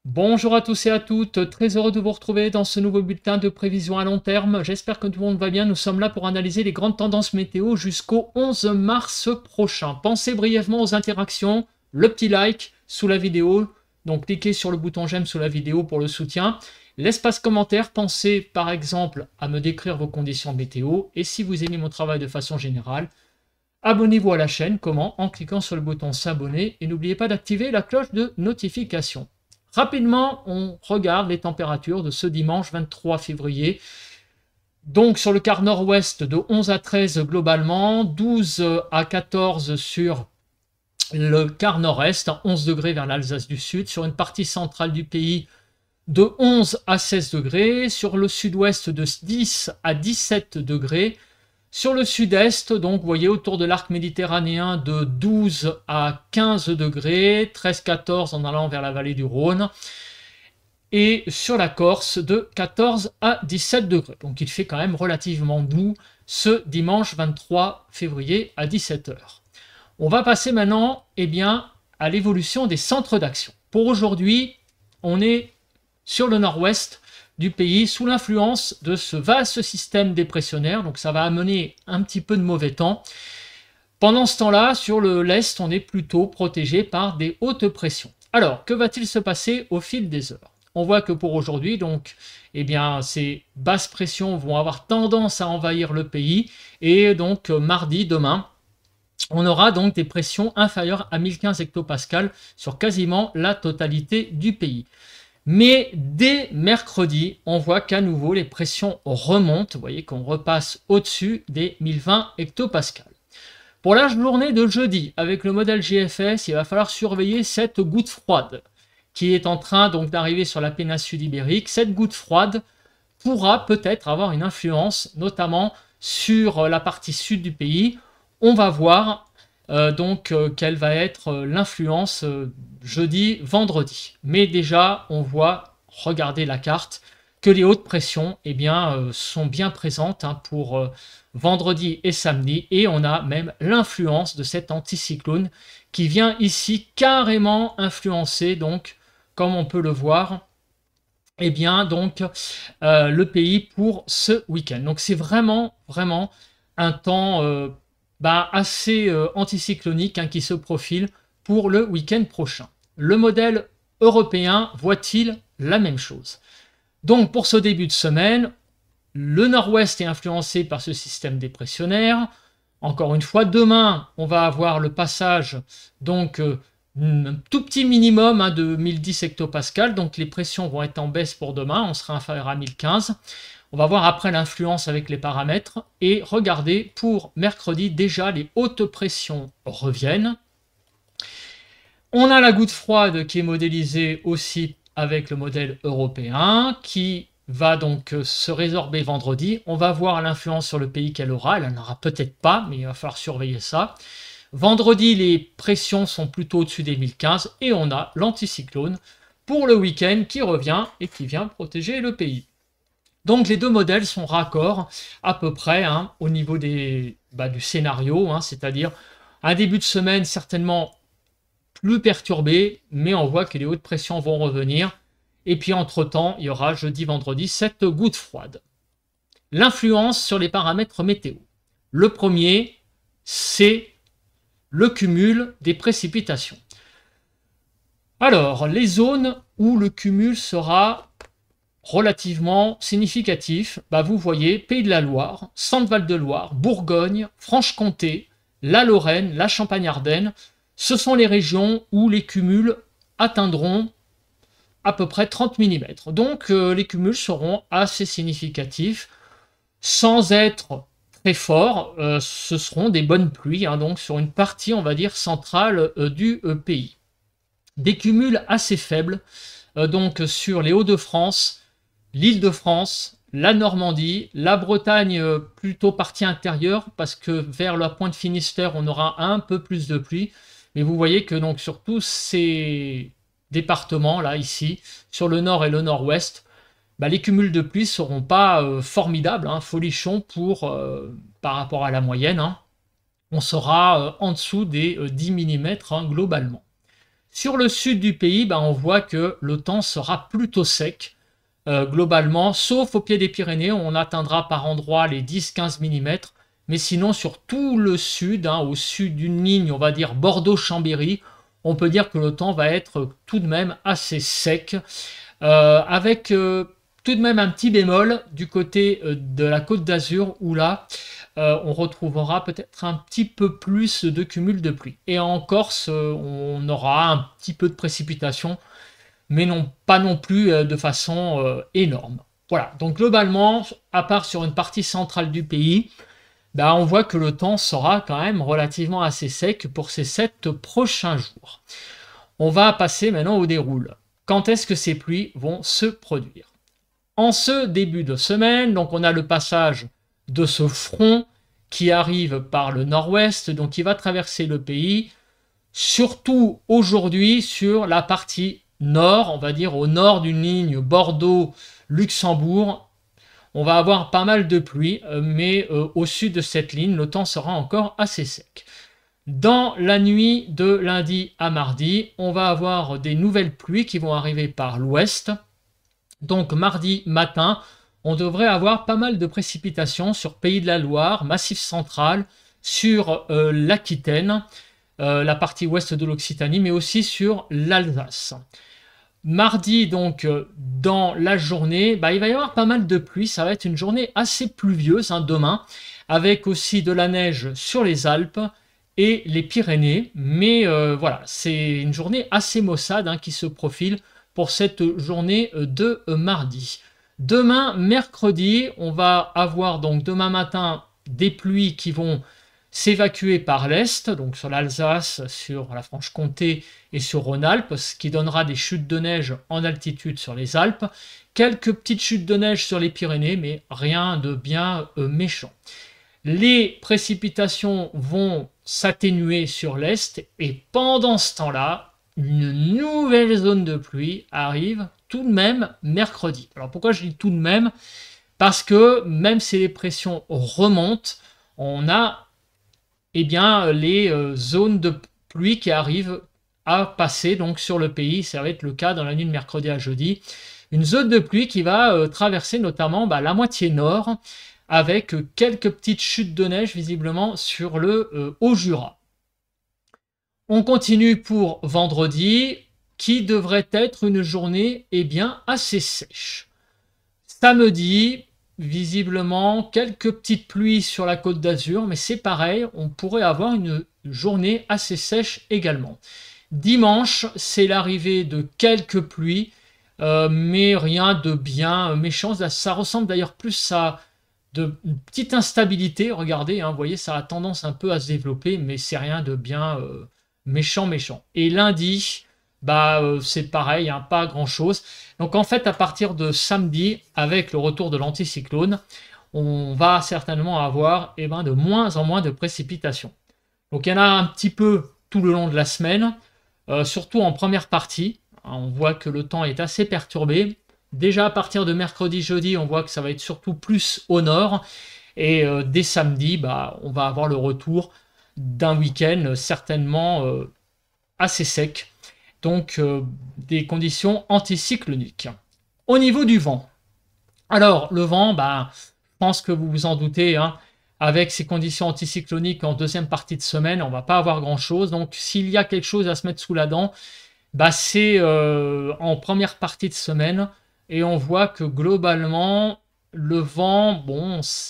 Bonjour à tous et à toutes, très heureux de vous retrouver dans ce nouveau bulletin de prévision à long terme. J'espère que tout le monde va bien. Nous sommes là pour analyser les grandes tendances météo jusqu'au 11 mars prochain. Pensez brièvement aux interactions, le petit like sous la vidéo, donc cliquez sur le bouton j'aime sous la vidéo pour le soutien. L'espace commentaire, pensez par exemple à me décrire vos conditions météo et si vous aimez mon travail de façon générale, abonnez-vous à la chaîne. Comment? En cliquant sur le bouton s'abonner et n'oubliez pas d'activer la cloche de notification. Rapidement, on regarde les températures de ce dimanche 23 février. Donc sur le quart nord-ouest de 11 à 13 globalement, 12 à 14 sur le quart nord-est, 11 degrés vers l'Alsace du Sud, sur une partie centrale du pays de 11 à 16 degrés, sur le sud-ouest de 10 à 17 degrés, sur le sud-est, donc vous voyez autour de l'arc méditerranéen de 12 à 15 degrés, 13-14 en allant vers la vallée du Rhône, et sur la Corse de 14 à 17 degrés. Donc il fait quand même relativement doux ce dimanche 23 février à 17 h. On va passer maintenant à l'évolution des centres d'action. Pour aujourd'hui, on est sur le nord-ouest du pays sous l'influence de ce vaste système dépressionnaire, donc ça va amener un petit peu de mauvais temps. Pendant ce temps-là, sur l'est, on est plutôt protégé par des hautes pressions. Alors, que va-t-il se passer au fil des heures? On voit que pour aujourd'hui, donc, ces basses pressions vont avoir tendance à envahir le pays, et donc mardi, demain, on aura donc des pressions inférieures à 1015 hectopascales sur quasiment la totalité du pays. Mais dès mercredi, on voit qu'à nouveau les pressions remontent. Vous voyez qu'on repasse au-dessus des 1020 hectopascales. Pour la journée de jeudi, avec le modèle GFS, il va falloir surveiller cette goutte froide qui est en train donc d'arriver sur la péninsule ibérique. Cette goutte froide pourra peut-être avoir une influence, notamment sur la partie sud du pays. On va voir quelle va être l'influence jeudi, vendredi. Mais déjà, on voit, regardez la carte, que les hautes pressions sont bien présentes pour vendredi et samedi. Et on a même l'influence de cet anticyclone qui vient ici carrément influencer, donc, comme on peut le voir, le pays pour ce week-end. Donc c'est vraiment un temps assez anticyclonique qui se profile pour le week-end prochain. Le modèle européen voit-il la même chose? Donc pour ce début de semaine, le nord-ouest est influencé par ce système dépressionnaire. Encore une fois, demain, on va avoir le passage un tout petit minimum de 1010 hectopascales, donc les pressions vont être en baisse pour demain, on sera inférieur à 1015. On va voir après l'influence avec les paramètres. Et regardez, pour mercredi, déjà les hautes pressions reviennent. On a la goutte froide qui est modélisée aussi avec le modèle européen, qui va donc se résorber vendredi. On va voir l'influence sur le pays qu'elle aura. Elle n'en aura peut-être pas, mais il va falloir surveiller ça. Vendredi, les pressions sont plutôt au-dessus des 1015 et on a l'anticyclone pour le week-end qui revient et qui vient protéger le pays. Donc les deux modèles sont raccords à peu près au niveau du scénario, c'est-à-dire un début de semaine certainement plus perturbé, mais on voit que les hautes pressions vont revenir. Et puis entre-temps, il y aura jeudi, vendredi, cette goutte froide. L'influence sur les paramètres météo. Le premier, c'est le cumul des précipitations. Alors, les zones où le cumul sera relativement significatif, vous voyez, Pays de la Loire, Centre-Val de Loire, Bourgogne, Franche-Comté, la Lorraine, la Champagne-Ardenne, ce sont les régions où les cumuls atteindront à peu près 30 mm. Donc les cumuls seront assez significatifs, sans être très forts, ce seront des bonnes pluies, donc sur une partie, on va dire, centrale du pays. Des cumuls assez faibles, donc sur les Hauts-de-France, l'Île-de-France, la Normandie, la Bretagne plutôt partie intérieure, parce que vers la pointe Finistère, on aura un peu plus de pluie. Mais vous voyez que donc sur tous ces départements, là, ici, sur le nord et le nord-ouest, les cumuls de pluie ne seront pas formidables, folichons par rapport à la moyenne. On sera en dessous des 10 mm globalement. Sur le sud du pays, on voit que le temps sera plutôt sec, globalement, sauf au pied des Pyrénées, on atteindra par endroits les 10-15 mm, mais sinon sur tout le sud, au sud d'une ligne, on va dire Bordeaux-Chambéry, on peut dire que le temps va être tout de même assez sec, avec tout de même un petit bémol du côté de la Côte d'Azur, où là, on retrouvera peut-être un petit peu plus de cumul de pluie. Et en Corse, on aura un petit peu de précipitation, mais pas non plus de façon énorme. Voilà, donc globalement, à part sur une partie centrale du pays, on voit que le temps sera quand même relativement assez sec pour ces 7 prochains jours. On va passer maintenant au déroule. Quand est-ce que ces pluies vont se produire? En ce début de semaine, donc on a le passage de ce front qui arrive par le nord-ouest, donc qui va traverser le pays, surtout aujourd'hui sur la partie nord, on va dire au nord d'une ligne Bordeaux-Luxembourg. On va avoir pas mal de pluie, mais au sud de cette ligne, le temps sera encore assez sec. Dans la nuit de lundi à mardi, on va avoir des nouvelles pluies qui vont arriver par l'ouest. Donc mardi matin, on devrait avoir pas mal de précipitations sur Pays de la Loire, Massif central, sur l'Aquitaine, la partie ouest de l'Occitanie, mais aussi sur l'Alsace. Mardi, donc, dans la journée, il va y avoir pas mal de pluie. Ça va être une journée assez pluvieuse demain, avec aussi de la neige sur les Alpes et les Pyrénées. Mais voilà, c'est une journée assez maussade qui se profile pour cette journée de mardi. Demain, mercredi, on va avoir donc demain matin des pluies qui vont s'évacuer par l'est, donc sur l'Alsace, sur la Franche-Comté et sur Rhône-Alpes, ce qui donnera des chutes de neige en altitude sur les Alpes. Quelques petites chutes de neige sur les Pyrénées, mais rien de bien méchant. Les précipitations vont s'atténuer sur l'est et pendant ce temps-là, une nouvelle zone de pluie arrive tout de même mercredi. Alors pourquoi je dis tout de même? Parce que même si les pressions remontent, on a les zones de pluie qui arrivent à passer donc sur le pays. Ça va être le cas dans la nuit de mercredi à jeudi. Une zone de pluie qui va traverser notamment la moitié nord, avec quelques petites chutes de neige visiblement sur le Haut-Jura. On continue pour vendredi, qui devrait être une journée assez sèche. Samedi, visiblement, quelques petites pluies sur la Côte d'Azur, mais c'est pareil, on pourrait avoir une journée assez sèche également. Dimanche, c'est l'arrivée de quelques pluies, mais rien de bien méchant. Ça ressemble d'ailleurs plus à de petite instabilité. Regardez, vous voyez, ça a tendance un peu à se développer, mais c'est rien de bien méchant. Et lundi, c'est pareil, pas grand-chose. Donc en fait, à partir de samedi, avec le retour de l'anticyclone, on va certainement avoir de moins en moins de précipitations. Donc il y en a un petit peu tout le long de la semaine, surtout en première partie. On voit que le temps est assez perturbé. Déjà à partir de mercredi, jeudi, on voit que ça va être surtout plus au nord. Et dès samedi, on va avoir le retour d'un week-end certainement assez sec. Donc des conditions anticycloniques. Au niveau du vent, alors le vent, je pense que vous vous en doutez, avec ces conditions anticycloniques en deuxième partie de semaine, on ne va pas avoir grand-chose. Donc s'il y a quelque chose à se mettre sous la dent, c'est en première partie de semaine. Et on voit que globalement, le vent,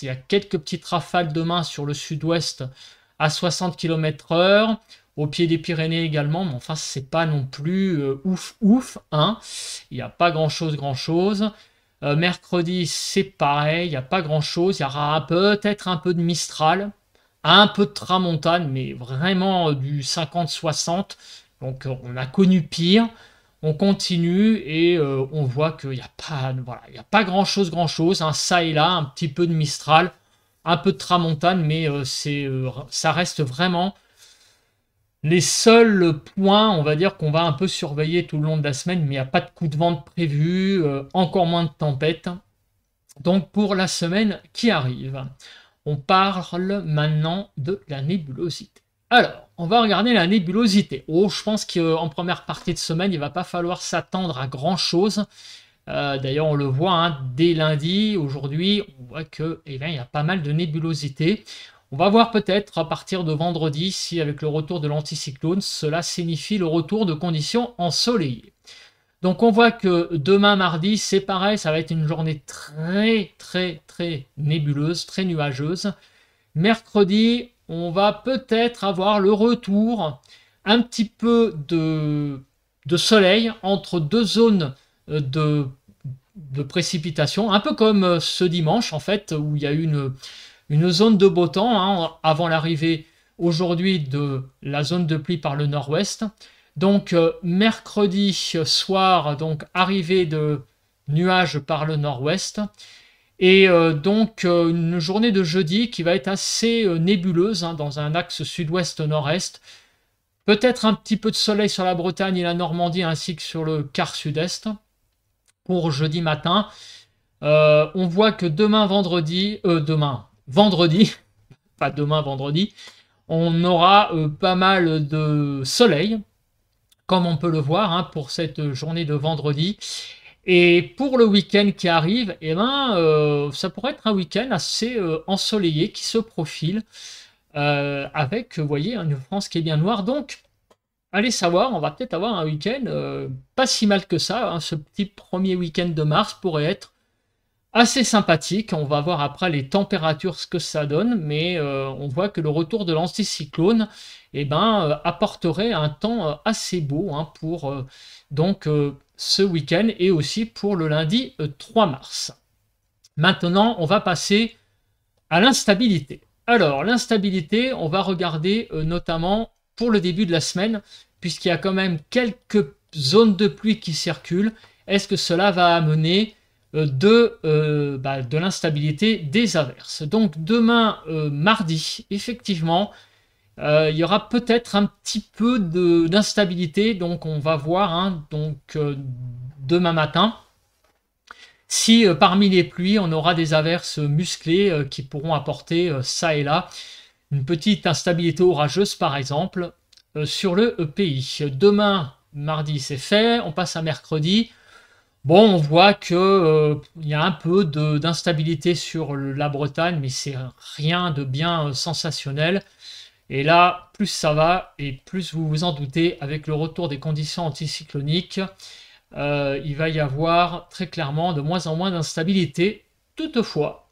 il y a quelques petites rafales demain sur le sud-ouest à 60 km/h. Au pied des Pyrénées également, mais enfin, c'est pas non plus ouf. Il n'y a pas grand-chose. Mercredi, c'est pareil, il n'y a pas grand-chose. Il y aura peut-être un peu de Mistral, un peu de Tramontane, mais vraiment du 50-60. Donc, on a connu pire. On continue et on voit qu'il n'y a pas grand-chose. Ça et là, un petit peu de Mistral, un peu de Tramontane, mais ça reste vraiment les seuls points, on va dire, qu'on va un peu surveiller tout le long de la semaine, mais il n'y a pas de coup de vent prévu, encore moins de tempête. Donc pour la semaine qui arrive, on parle maintenant de la nébulosité. Alors, on va regarder la nébulosité. Oh, je pense qu'en première partie de semaine, il ne va pas falloir s'attendre à grand-chose. D'ailleurs, on le voit, hein, dès lundi, aujourd'hui, on voit que, eh bien, il y a pas mal de nébulosité. On va voir peut-être à partir de vendredi si, avec le retour de l'anticyclone, cela signifie le retour de conditions ensoleillées. Donc, on voit que demain, mardi, c'est pareil, ça va être une journée très nébuleuse, très nuageuse. Mercredi, on va peut-être avoir le retour un petit peu de soleil entre deux zones de précipitation, un peu comme ce dimanche en fait, où il y a eu une zone de beau temps hein, avant l'arrivée aujourd'hui de la zone de pluie par le nord-ouest. Donc mercredi soir, donc arrivée de nuages par le nord-ouest. Et donc une journée de jeudi qui va être assez nébuleuse hein, dans un axe sud-ouest-nord-est. Peut-être un petit peu de soleil sur la Bretagne et la Normandie ainsi que sur le quart sud-est pour jeudi matin. On voit que vendredi, pas demain vendredi, on aura pas mal de soleil, comme on peut le voir hein, pour cette journée de vendredi. Et pour le week-end qui arrive, eh ben, ça pourrait être un week-end assez ensoleillé qui se profile avec, vous voyez, une France qui est bien noire. Donc, allez savoir, on va peut-être avoir un week-end pas si mal que ça. Hein. Ce petit premier week-end de mars pourrait être assez sympathique. On va voir après les températures ce que ça donne, mais on voit que le retour de l'anticyclone eh ben, apporterait un temps assez beau hein, pour donc ce week-end et aussi pour le lundi 3 mars. Maintenant, on va passer à l'instabilité. Alors, l'instabilité, on va regarder notamment pour le début de la semaine, puisqu'il y a quand même quelques zones de pluie qui circulent. Est-ce que cela va amener de l'instabilité, des averses? Donc demain, mardi, effectivement, il y aura peut-être un petit peu d'instabilité. Donc on va voir hein, demain matin si parmi les pluies, on aura des averses musclées qui pourront apporter ça et là une petite instabilité orageuse, par exemple, sur le pays. Demain, mardi, c'est fait. On passe à mercredi. Bon, on voit que y a un peu d'instabilité sur la Bretagne, mais c'est rien de bien sensationnel. Et là, plus ça va, et plus vous vous en doutez, avec le retour des conditions anticycloniques, il va y avoir très clairement de moins en moins d'instabilité. Toutefois,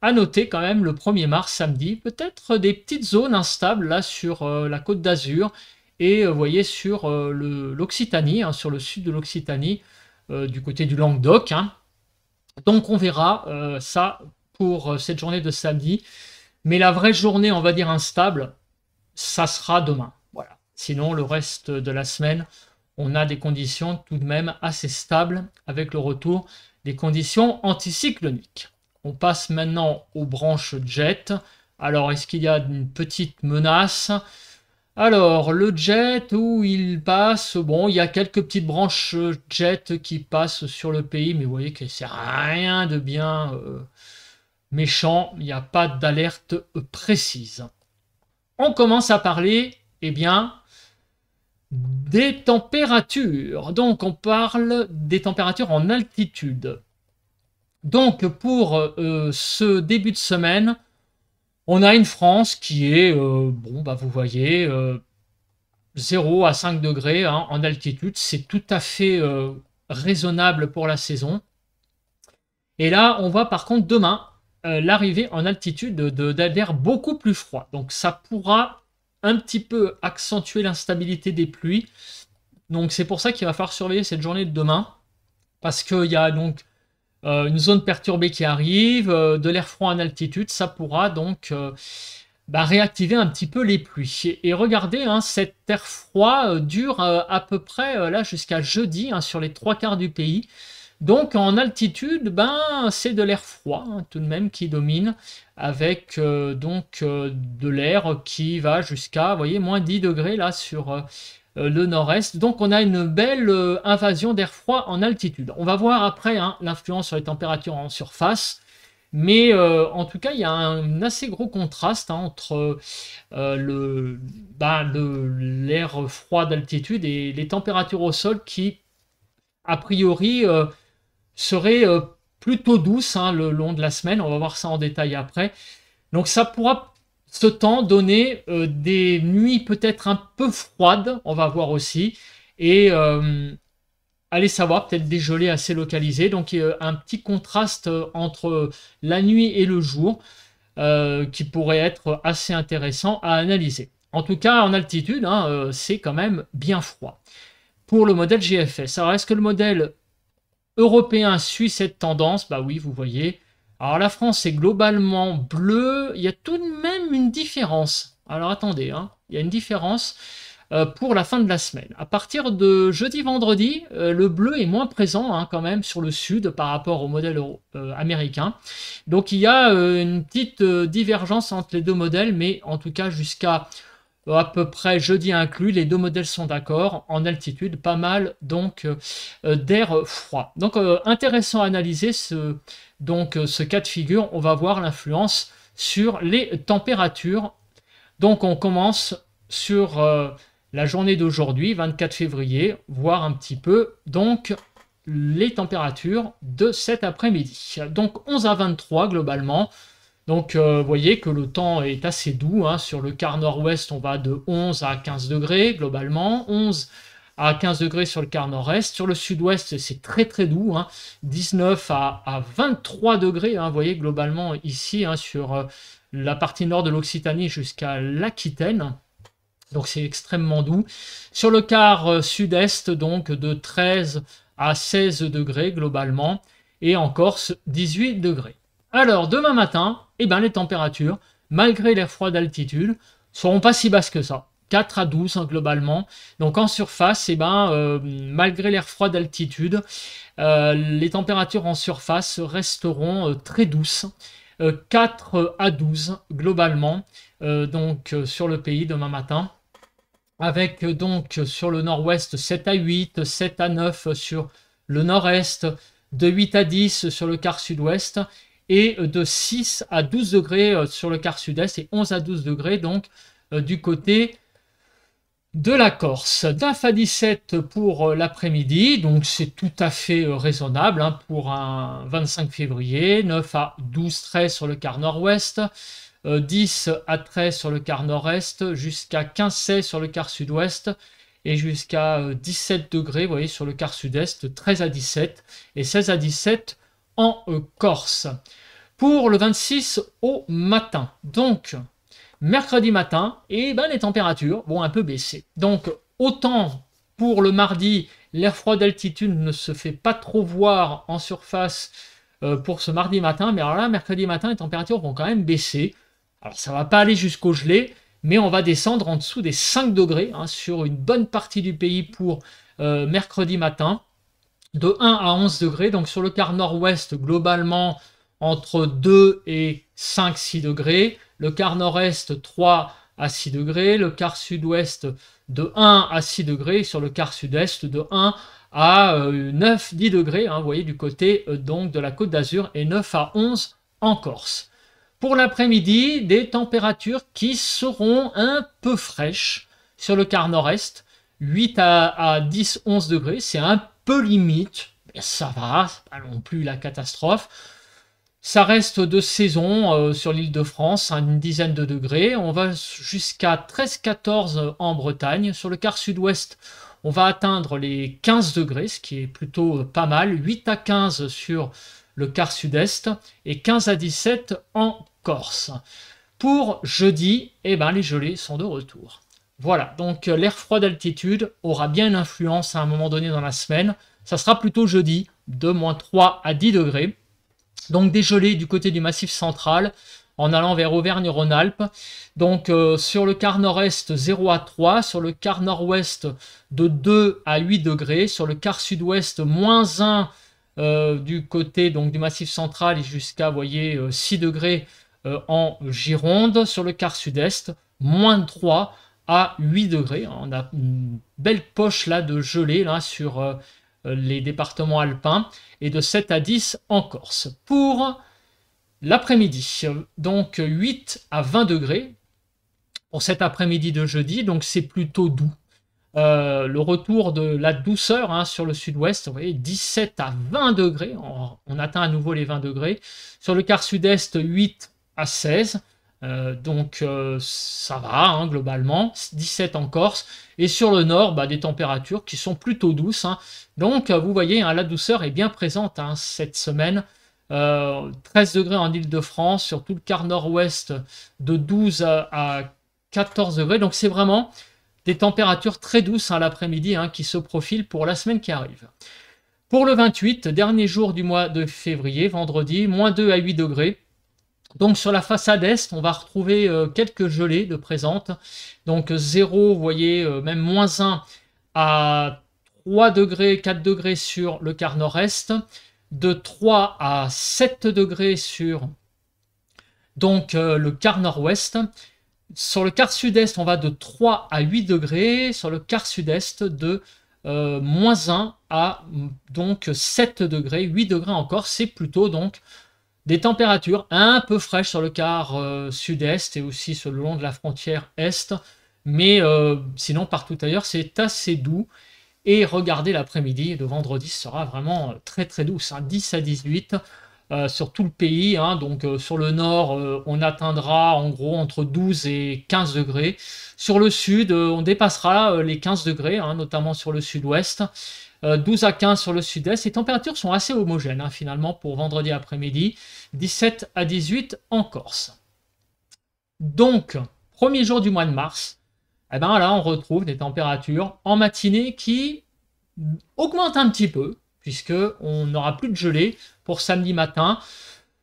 à noter quand même le 1er mars, samedi, peut-être des petites zones instables là sur la côte d'Azur et vous voyez sur l'Occitanie, hein, sur le sud de l'Occitanie, du côté du Languedoc. Hein. Donc on verra ça pour cette journée de samedi. Mais la vraie journée, on va dire instable, ça sera demain. Voilà. Sinon, le reste de la semaine, on a des conditions tout de même assez stables avec le retour des conditions anticycloniques. On passe maintenant aux branches jet. Alors, est-ce qu'il y a une petite menace? Alors, le jet, où il passe, bon, il y a quelques petites branches jet qui passent sur le pays, mais vous voyez que c'est rien de bien méchant, il n'y a pas d'alerte précise. On commence à parler, eh bien, des températures. Donc, on parle des températures en altitude. Donc, pour ce début de semaine, on a une France qui est, bon, bah, vous voyez, 0 à 5 degrés hein, en altitude. C'est tout à fait raisonnable pour la saison. Et là, on voit par contre demain l'arrivée en altitude d'air beaucoup plus froid. Donc, ça pourra un petit peu accentuer l'instabilité des pluies. Donc, c'est pour ça qu'il va falloir surveiller cette journée de demain. Parce qu'il y a donc une zone perturbée qui arrive, de l'air froid en altitude, ça pourra donc réactiver un petit peu les pluies. Et regardez, hein, cet air froid dure à peu près là jusqu'à jeudi hein, sur les 3/4 du pays. Donc en altitude, c'est de l'air froid hein, tout de même qui domine, avec de l'air qui va jusqu'à, vous voyez, moins 10 degrés là sur le nord-est. Donc on a une belle invasion d'air froid en altitude. On va voir après hein, l'influence sur les températures en surface. Mais en tout cas, il y a un assez gros contraste hein, entre l'air froid d'altitude et les températures au sol qui, a priori, seraient plutôt douces hein, le long de la semaine. On va voir ça en détail après. Donc ça pourra, ce temps, donner des nuits peut-être un peu froides, on va voir aussi, et allez savoir, peut-être des gelées assez localisées. Donc un petit contraste entre la nuit et le jour qui pourrait être assez intéressant à analyser. En tout cas, en altitude, hein, c'est quand même bien froid. Pour le modèle GFS, alors est-ce que le modèle européen suit cette tendance? Bah oui, vous voyez. Alors la France est globalement bleue. Il y a tout de même une différence. Alors attendez, hein, il y a une différence pour la fin de la semaine. À partir de jeudi-vendredi, le bleu est moins présent hein, quand même sur le sud par rapport au modèle américain. Donc il y a une petite divergence entre les deux modèles, mais en tout cas jusqu'à à peu près jeudi inclus, les deux modèles sont d'accord. En altitude, pas mal donc d'air froid. Donc intéressant à analyser ce cas de figure. On va voir l'influence sur les températures. Donc on commence sur la journée d'aujourd'hui, 24 février, voir un petit peu donc les températures de cet après-midi. Donc 11 à 23 globalement. Donc vous voyez que le temps est assez doux. Hein. Sur le quart nord-ouest, on va de 11 à 15 degrés globalement. 11 à 15 degrés sur le quart nord-est. Sur le sud-ouest, c'est très très doux. Hein. 19 à 23 degrés. Hein. Vous voyez globalement ici hein, sur la partie nord de l'Occitanie jusqu'à l'Aquitaine. Donc c'est extrêmement doux. Sur le quart sud-est, donc de 13 à 16 degrés globalement. Et en Corse, 18 degrés. Alors, demain matin, eh ben, les températures, malgré l'air froid d'altitude, seront pas si basses que ça. 4 à 12 hein, globalement. Donc en surface, eh ben, malgré l'air froid d'altitude, les températures en surface resteront très douces. 4 à 12 globalement, donc sur le pays demain matin. Avec donc sur le nord-ouest 7 à 8, 7 à 9 sur le nord-est, de 8 à 10 sur le quart sud-ouest, et de 6 à 12 degrés sur le quart sud-est et 11 à 12 degrés donc du côté de la Corse. 9 à 17 pour l'après-midi, donc c'est tout à fait raisonnable hein, pour un 25 février. 9 à 12, 13 sur le quart nord-ouest, 10 à 13 sur le quart nord-est, jusqu'à 15, 16 sur le quart sud-ouest et jusqu'à 17 degrés, vous voyez, sur le quart sud-est, 13 à 17 et 16 à 17 en Corse. Pour le 26 au matin, donc mercredi matin, et ben les températures vont un peu baisser. Donc autant pour le mardi, l'air froid d'altitude ne se fait pas trop voir en surface pour ce mardi matin, mais alors là, mercredi matin, les températures vont quand même baisser. Alors ça va pas aller jusqu'au gelé, mais on va descendre en dessous des 5 degrés hein, sur une bonne partie du pays pour mercredi matin, de 1 à 11 degrés, donc sur le quart nord-ouest, globalement, entre 2 et 5, 6 degrés, le quart nord-est 3 à 6 degrés, le quart sud-ouest de 1 à 6 degrés, sur le quart sud-est de 1 à 9, 10 degrés, hein, vous voyez, du côté donc de la Côte d'Azur, et 9 à 11 en Corse. Pour l'après-midi, des températures qui seront un peu fraîches sur le quart nord-est, 8 à 10, 11 degrés, c'est un peu limite, mais ça va, c'est pas non plus la catastrophe. Ça reste de saison sur l'île de France, une dizaine de degrés. On va jusqu'à 13-14 en Bretagne. Sur le quart sud-ouest, on va atteindre les 15 degrés, ce qui est plutôt pas mal. 8 à 15 sur le quart sud-est et 15 à 17 en Corse. Pour jeudi, eh ben, les gelées sont de retour. Voilà, donc l'air froid d'altitude aura bien une influence à un moment donné dans la semaine. Ça sera plutôt jeudi, de moins 3 à 10 degrés. Donc des gelées du côté du Massif central, en allant vers Auvergne-Rhône-Alpes. Donc sur le quart nord-est, 0 à 3. Sur le quart nord-ouest, de 2 à 8 degrés. Sur le quart sud-ouest, moins 1 du côté donc, du Massif central et jusqu'à, voyez, 6 degrés en Gironde. Sur le quart sud-est, moins 3 à 8 degrés. On a une belle poche là de gelée là, sur les départements alpins, et de 7 à 10 en Corse. Pour L'après-midi, donc 8 à 20 degrés pour cet après-midi de jeudi, donc c'est plutôt doux. Le retour de la douceur hein, sur le sud-ouest, vous voyez, 17 à 20 degrés, on atteint à nouveau les 20 degrés. Sur le quart sud-est, 8 à 16, donc ça va hein, globalement, 17 en Corse. Et sur le nord, bah, des températures qui sont plutôt douces. Hein. Donc vous voyez, hein, la douceur est bien présente hein, cette semaine. 13 degrés en Île-de-France, sur tout le quart nord-ouest, de 12 à 14 degrés. Donc c'est vraiment des températures très douces à l'après-midi hein, qui se profilent pour la semaine qui arrive. Pour le 28, dernier jour du mois de février, vendredi, moins 2 à 8 degrés. Donc sur la façade est, on va retrouver quelques gelées de présentes. Donc 0, vous voyez, même moins 1 à 3 degrés, 4 degrés sur le quart nord-est. De 3 à 7 degrés sur donc, le quart nord-ouest. Sur le quart sud-est, on va de 3 à 8 degrés. Sur le quart sud-est, de moins 1 à donc 7 degrés. 8 degrés encore, c'est plutôt donc des températures un peu fraîches sur le quart sud-est et aussi sur le long de la frontière est. Mais sinon, partout ailleurs, c'est assez doux. Et regardez l'après-midi, le vendredi sera vraiment très très douce, hein, 10 à 18 sur tout le pays. Hein, donc sur le nord, on atteindra en gros entre 12 et 15 degrés. Sur le sud, on dépassera les 15 degrés, hein, notamment sur le sud-ouest. 12 à 15 sur le sud-est. Les températures sont assez homogènes hein, finalement pour vendredi après-midi. 17 à 18 en Corse. Donc, premier jour du mois de mars. Eh ben là, on retrouve des températures en matinée qui augmentent un petit peu, puisqu'on n'aura plus de gelée pour samedi matin,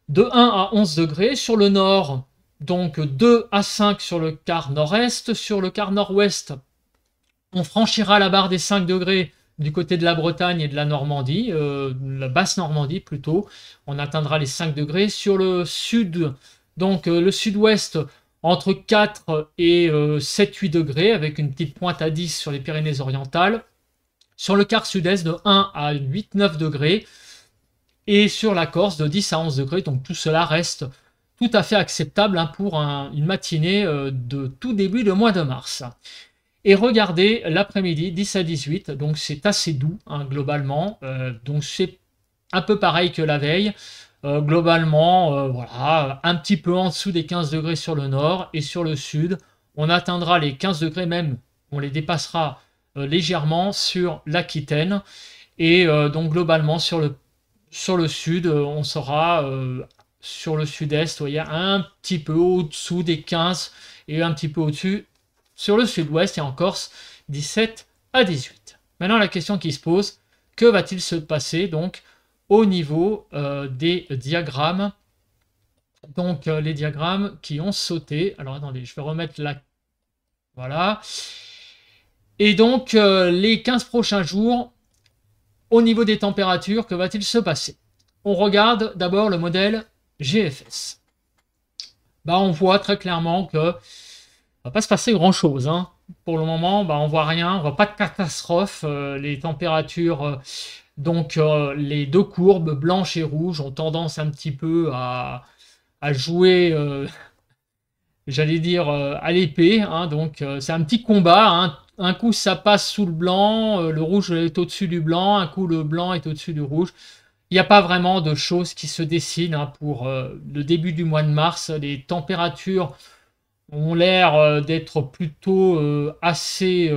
de 1 à 11 degrés. Sur le nord, donc 2 à 5 sur le quart nord-est. Sur le quart nord-ouest, on franchira la barre des 5 degrés du côté de la Bretagne et de la Normandie, la basse Normandie plutôt. On atteindra les 5 degrés. Sur le sud, donc le sud-ouest, entre 4 et 7-8 degrés, avec une petite pointe à 10 sur les Pyrénées-Orientales. Sur le quart sud-est, de 1 à 8-9 degrés. Et sur la Corse, de 10 à 11 degrés. Donc tout cela reste tout à fait acceptable hein, pour une matinée de tout début de mois de mars. Et regardez l'après-midi, 10 à 18. Donc c'est assez doux hein, globalement. Donc c'est un peu pareil que la veille. Globalement, voilà, un petit peu en dessous des 15 degrés sur le nord et sur le sud, on atteindra les 15 degrés même, on les dépassera légèrement sur l'Aquitaine et donc globalement sur le sud, on sera sur le sud-est, vous voyez, un petit peu au-dessous des 15 et un petit peu au-dessus sur le sud-ouest et en Corse, 17 à 18. Maintenant, la question qui se pose, que va-t-il se passer donc au niveau des diagrammes. Donc les diagrammes qui ont sauté. Alors attendez, je vais remettre là. Voilà. Et donc les 15 prochains jours, au niveau des températures, que va-t-il se passer? On regarde d'abord le modèle GFS. Bah, on voit très clairement que va pas se passer grand-chose. Hein. Pour le moment, bah, on voit rien, on voit pas de catastrophe. Les températures... Donc les deux courbes, blanches et rouges, ont tendance un petit peu à jouer, j'allais dire, à l'épée. Hein, donc c'est un petit combat. Hein. Un coup ça passe sous le blanc, le rouge est au-dessus du blanc, un coup le blanc est au-dessus du rouge. Il n'y a pas vraiment de choses qui se dessinent hein, pour le début du mois de mars. Les températures ont l'air d'être plutôt assez...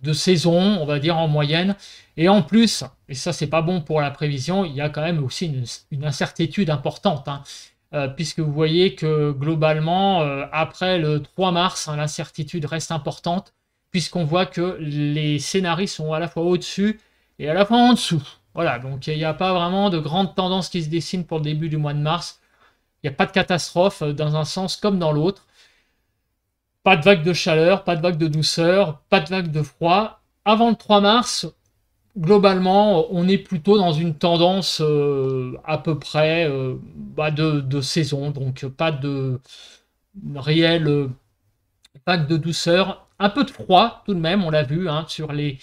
de saison, on va dire en moyenne. Et en plus, et ça c'est pas bon pour la prévision, il y a quand même aussi une incertitude importante. Hein, puisque vous voyez que globalement, après le 3 mars, hein, l'incertitude reste importante, puisqu'on voit que les scénarios sont à la fois au-dessus et à la fois en dessous. Voilà, donc il n'y a pas vraiment de grandes tendances qui se dessinent pour le début du mois de mars. Il n'y a pas de catastrophe dans un sens comme dans l'autre. Pas de vague de chaleur, pas de vague de douceur, pas de vague de froid. Avant le 3 mars, globalement, on est plutôt dans une tendance à peu près de saison. Donc pas de réelle vague de douceur. Un peu de froid tout de même, on l'a vu hein, sur les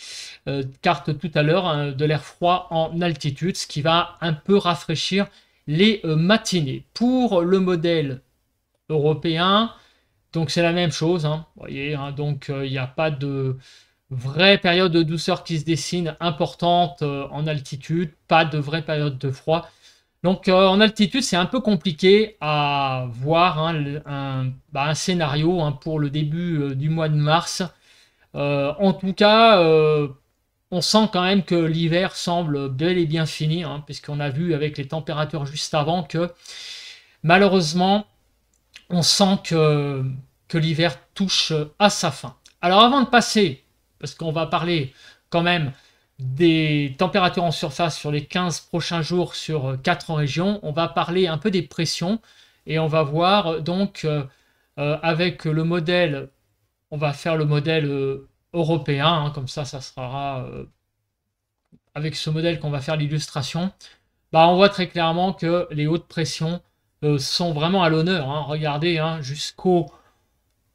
cartes tout à l'heure, hein, de l'air froid en altitude, ce qui va un peu rafraîchir les matinées. Pour le modèle européen, donc c'est la même chose, hein, vous voyez, hein, donc il n'y a pas de vraie période de douceur qui se dessine importante en altitude, pas de vraie période de froid. Donc en altitude, c'est un peu compliqué à voir hein, un scénario hein, pour le début du mois de mars. En tout cas, on sent quand même que l'hiver semble bel et bien fini, hein, puisqu'on a vu avec les températures juste avant que malheureusement, on sent que l'hiver touche à sa fin. Alors avant de passer, parce qu'on va parler quand même des températures en surface sur les 15 prochains jours sur 4 régions, on va parler un peu des pressions et on va voir donc avec le modèle, on va faire le modèle européen, hein, comme ça sera avec ce modèle qu'on va faire l'illustration. Bah, on voit très clairement que les hautes pressions sont vraiment à l'honneur. Hein. Regardez, hein, jusqu'au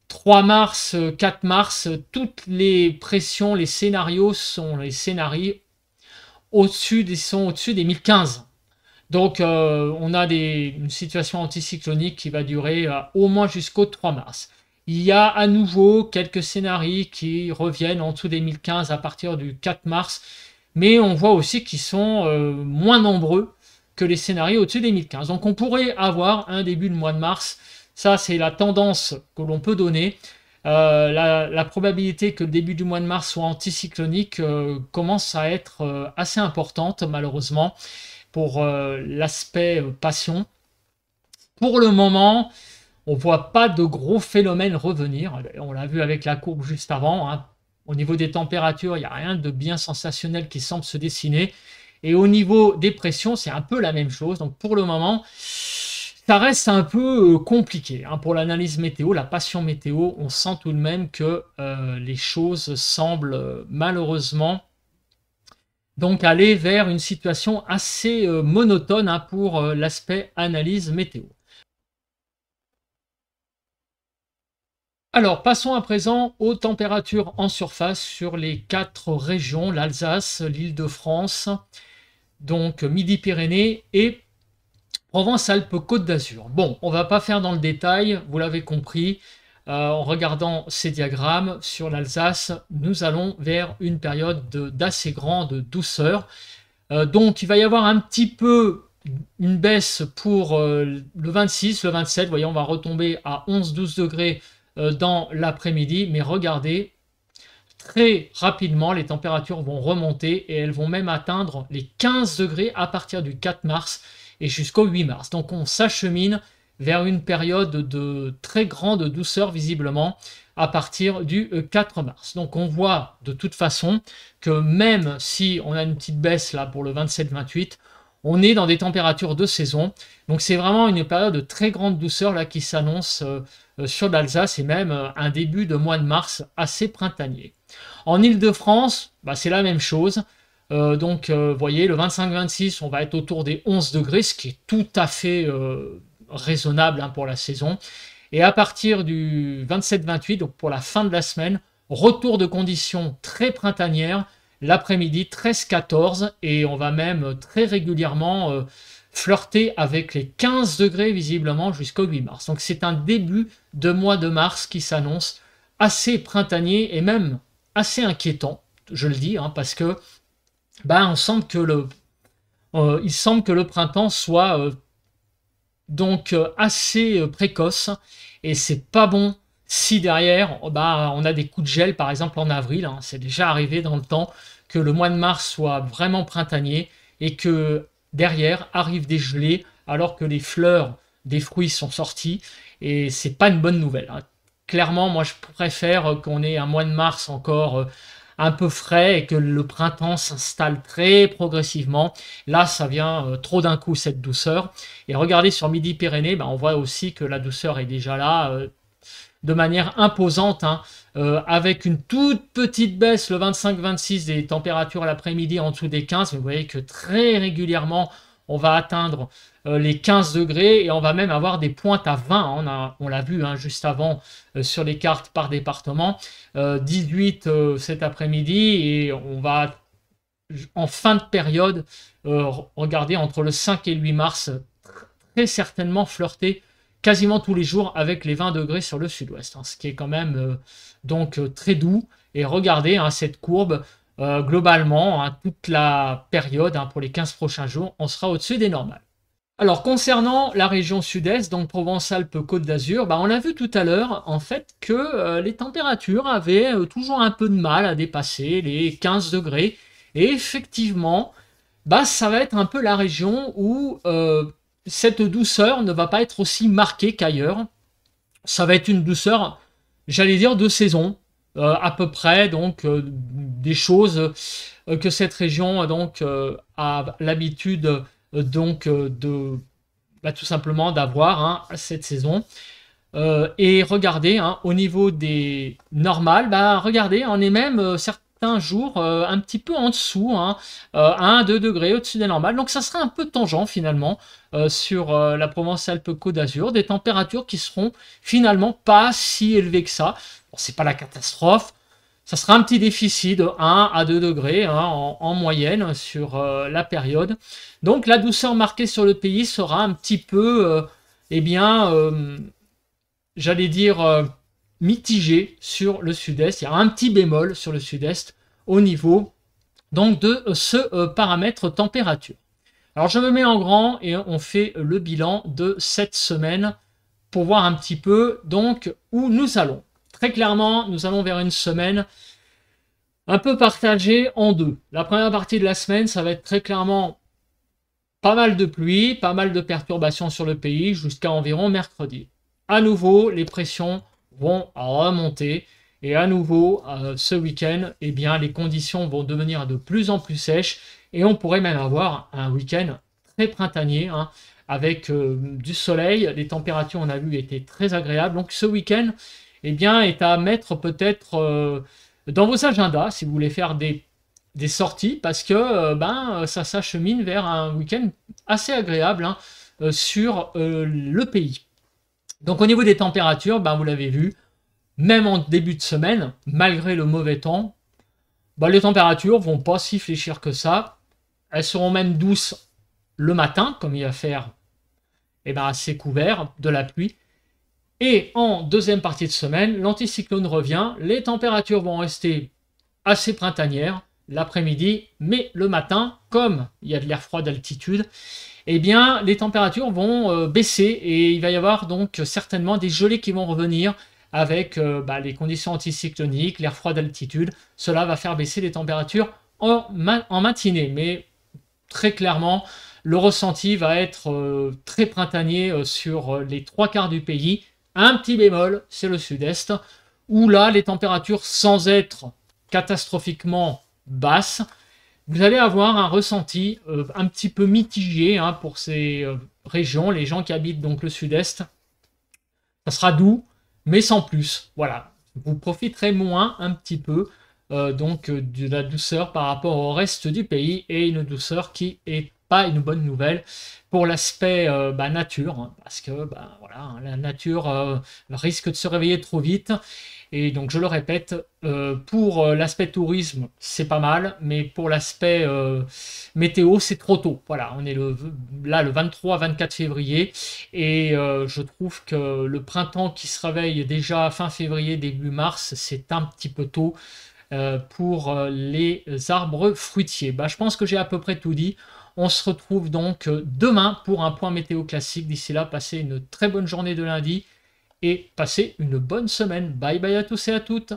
3 mars, 4 mars, toutes les pressions, les scénarios sont les scénarios au-dessus des 1015. Donc on a une situation anticyclonique qui va durer au moins jusqu'au 3 mars. Il y a à nouveau quelques scénarios qui reviennent en dessous des 1015 à partir du 4 mars, mais on voit aussi qu'ils sont moins nombreux que les scénarios au-dessus des 1015. Donc on pourrait avoir un début de mois de mars. Ça, c'est la tendance que l'on peut donner. La probabilité que le début du mois de mars soit anticyclonique commence à être assez importante, malheureusement, pour l'aspect passion. Pour le moment, on ne voit pas de gros phénomènes revenir. On l'a vu avec la courbe juste avant. Hein. Au niveau des températures, il n'y a rien de bien sensationnel qui semble se dessiner. Et au niveau des pressions, c'est un peu la même chose. Donc pour le moment, ça reste un peu compliqué hein, pour l'analyse météo, la passion météo. On sent tout de même que les choses semblent malheureusement donc aller vers une situation assez monotone hein, pour l'aspect analyse météo. Alors, passons à présent aux températures en surface sur les 4 régions, l'Alsace, l'Île-de-France, donc Midi-Pyrénées et Provence-Alpes-Côte d'Azur. Bon, on ne va pas faire dans le détail, vous l'avez compris, en regardant ces diagrammes sur l'Alsace, nous allons vers une période d'assez grande douceur. Donc, il va y avoir un petit peu une baisse pour le 26, le 27, vous voyez, on va retomber à 11-12 degrés dans l'après-midi, mais regardez, très rapidement, les températures vont remonter et elles vont même atteindre les 15 degrés à partir du 4 mars et jusqu'au 8 mars. Donc on s'achemine vers une période de très grande douceur visiblement à partir du 4 mars. Donc on voit de toute façon que même si on a une petite baisse là pour le 27-28, on est dans des températures de saison. Donc c'est vraiment une période de très grande douceur là qui s'annonce sur l'Alsace et même un début de mois de mars assez printanier. En Île-de-France, bah, c'est la même chose. Donc vous voyez, le 25-26, on va être autour des 11 degrés, ce qui est tout à fait raisonnable hein, pour la saison. Et à partir du 27-28, donc pour la fin de la semaine, retour de conditions très printanières, l'après-midi 13-14 et on va même très régulièrement flirter avec les 15 degrés visiblement jusqu'au 8 mars. Donc c'est un début de mois de mars qui s'annonce assez printanier et même assez inquiétant, je le dis, hein, parce que on semble que il semble que le printemps soit donc assez précoce et c'est pas bon si derrière on a des coups de gel par exemple en avril, hein, c'est déjà arrivé dans le temps que le mois de mars soit vraiment printanier et que derrière arrivent des gelées alors que les fleurs des fruits sont sorties et c'est pas une bonne nouvelle. Hein. Clairement, moi je préfère qu'on ait un mois de mars encore un peu frais et que le printemps s'installe très progressivement. Là, ça vient trop d'un coup cette douceur. Et regardez sur Midi-Pyrénées, on voit aussi que la douceur est déjà là de manière imposante, hein, avec une toute petite baisse le 25-26 des températures à l'après-midi en dessous des 15. Mais vous voyez que très régulièrement, on va atteindre les 15 degrés et on va même avoir des pointes à 20. Hein. On l'a vu hein, juste avant sur les cartes par département. 18 cet après-midi et on va en fin de période regarder entre le 5 et le 8 mars très certainement flirter quasiment tous les jours avec les 20 degrés sur le sud-ouest, hein, ce qui est quand même donc très doux. Et regardez hein, cette courbe, globalement, hein, toute la période, hein, pour les 15 prochains jours, on sera au-dessus des normales. Alors, concernant la région sud-est, donc Provence-Alpes-Côte d'Azur, on a vu tout à l'heure, en fait, que les températures avaient toujours un peu de mal à dépasser les 15 degrés. Et effectivement, ça va être un peu la région où cette douceur ne va pas être aussi marquée qu'ailleurs. Ça va être une douceur, j'allais dire, de saison, à peu près, donc des choses que cette région donc a l'habitude donc de tout simplement d'avoir hein, cette saison. Et regardez, hein, au niveau des normales, regardez, on est même certains jours un petit peu en dessous, hein, 1-2 degrés au-dessus des normales. Donc ça sera un peu tangent finalement sur la Provence-Alpes-Côte d'Azur, des températures qui seront finalement pas si élevées que ça. Bon, c'est pas la catastrophe. Ça sera un petit déficit de 1 à 2 degrés hein, en moyenne sur la période. Donc la douceur marquée sur le pays sera un petit peu, j'allais dire, mitigée sur le sud-est. Il y a un petit bémol sur le sud-est au niveau donc, de ce paramètre température. Alors je me mets en grand et on fait le bilan de cette semaine pour voir un petit peu donc où nous allons. Très clairement, nous allons vers une semaine un peu partagée en deux. La première partie de la semaine, ça va être très clairement pas mal de pluie, pas mal de perturbations sur le pays jusqu'à environ mercredi. À nouveau, les pressions vont remonter et à nouveau, ce week-end, les conditions vont devenir de plus en plus sèches et on pourrait même avoir un week-end très printanier hein, avec du soleil. Les températures, on a vu, étaient très agréables. Donc ce week-end, est à mettre peut-être dans vos agendas si vous voulez faire des sorties parce que ça s'achemine vers un week-end assez agréable hein, sur le pays. Donc au niveau des températures, vous l'avez vu, même en début de semaine, malgré le mauvais temps, les températures vont pas si fléchir que ça. Elles seront même douces le matin, comme il va faire assez couvert de la pluie. Et en deuxième partie de semaine, l'anticyclone revient, les températures vont rester assez printanières l'après-midi, mais le matin, comme il y a de l'air froid d'altitude, les températures vont baisser et il va y avoir donc certainement des gelées qui vont revenir avec les conditions anticycloniques, l'air froid d'altitude. Cela va faire baisser les températures en matinée, mais très clairement, le ressenti va être très printanier sur les 3/4 du pays. Un petit bémol, c'est le sud-est, où là, les températures, sans être catastrophiquement basses, vous allez avoir un ressenti un petit peu mitigé hein, pour ces régions, les gens qui habitent donc le sud-est. Ça sera doux, mais sans plus. Voilà, vous profiterez moins un petit peu donc de la douceur par rapport au reste du pays et une douceur qui est pas une bonne nouvelle pour l'aspect nature hein, parce que voilà, la nature risque de se réveiller trop vite et donc je le répète pour l'aspect tourisme c'est pas mal mais pour l'aspect météo c'est trop tôt. Voilà, on est là le 23-24 février et je trouve que le printemps qui se réveille déjà fin février début mars c'est un petit peu tôt pour les arbres fruitiers. Je pense que j'ai à peu près tout dit. On se retrouve donc demain pour un point météo classique. D'ici là, passez une très bonne journée de lundi et passez une bonne semaine. Bye bye à tous et à toutes.